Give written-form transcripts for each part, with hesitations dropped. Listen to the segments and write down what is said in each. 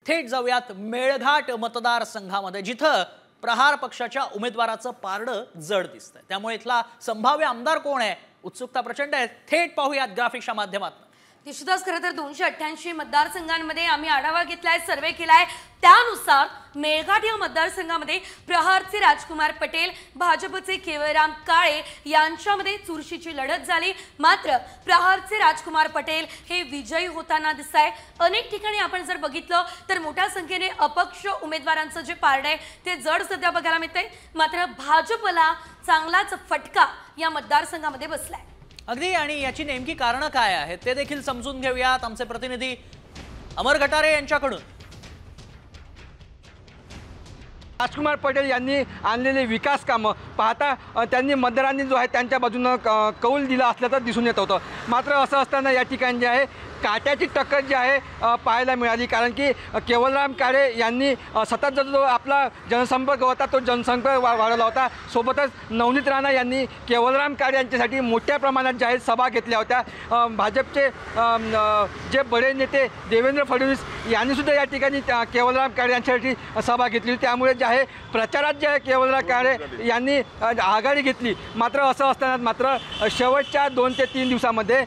थेट जाऊयात मेळघाट मतदारसंघामध्ये, जिथं प्रहार पक्षाच्या उमेदवाराचं पारडं जड दिसतंय। त्यामुळे इथला संभाव्य आमदार कोण आहे, उत्सुकता प्रचंड आहे। थेट पाहूयात ग्राफिक्सच्या माध्यमातून। निश्चितच खरं तर 288 मतदारसंघांमध्ये आम्ही आढावा घेतलाय, सर्वे केलाय। त्यानुसार मेळघाट या मतदारसंघामध्ये प्रहारचे राजकुमार पटेल, भाजपचे केवळराम काळे यांच्यामध्ये चुरशीची लढत झाली। मात्र प्रहारचे राजकुमार पटेल हे विजयी होताना दिसताय। अनेक ठिकाणी आपण जर बघितलं तर मोठ्या संख्येने अपक्ष उमेदवारांचं जे पारडं आहे ते जड सध्या बघायला मिळतंय। मात्र भाजपला चांगलाच फटका या मतदारसंघामध्ये बसलाय। अगदी, आणि याची नेमकी कारणं काय आहेत ते देखील समजून घेऊयात आमचे प्रतिनिधी अमर गटारे यांच्याकडून। राजकुमार पटेल यांनी आणलेले विकास कामं पाहता त्यांनी मतदारांनी जो आहे त्यांच्या बाजूने कौल दिला असल्याचं दिसून येत होतं। मात्र असं असताना या ठिकाणी जे आहे काट्याची टक्कर जी आहे पाहायला मिळाली, कारण की केवळराम काळे यांनी सतत जो आपला जनसंपर्क होता तो जनसंपर्क वाढवला होता। सोबतच नवनीत राणा यांनी केवळराम काळे यांच्यासाठी मोठ्या प्रमाणात जाहीर सभा घेतल्या होत्या। भाजपचे जे बडे नेते देवेंद्र फडणवीस यांनी सुद्धा या ठिकाणी केवळराम काळे यांच्यासाठी सभा घेतली। त्यामुळे जे आहे प्रचारात जे आहे केवळराम काळे यांनी आघाडी घेतली। मात्र असं असताना मात्र शेवटच्या 2 ते 3 दिवसामध्ये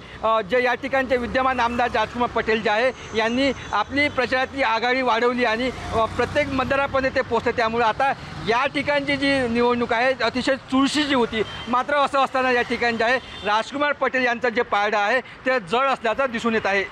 जे या ठिकाणचे विद्यमान आमदार राजकुमार पटेल जे आहे यांनी आपली प्रचारातली आघाडी वाढवली आणि प्रत्येक मतदारापर्यंत ते पोहोचले। त्यामुळे आता या ठिकाणची जी निवडणूक आहे अतिशय चुरशीची होती। मात्र असं असताना या ठिकाणी जे आहे राजकुमार पटेल यांचं जे पारडं आहे ते जड असल्याचं दिसून येत आहे।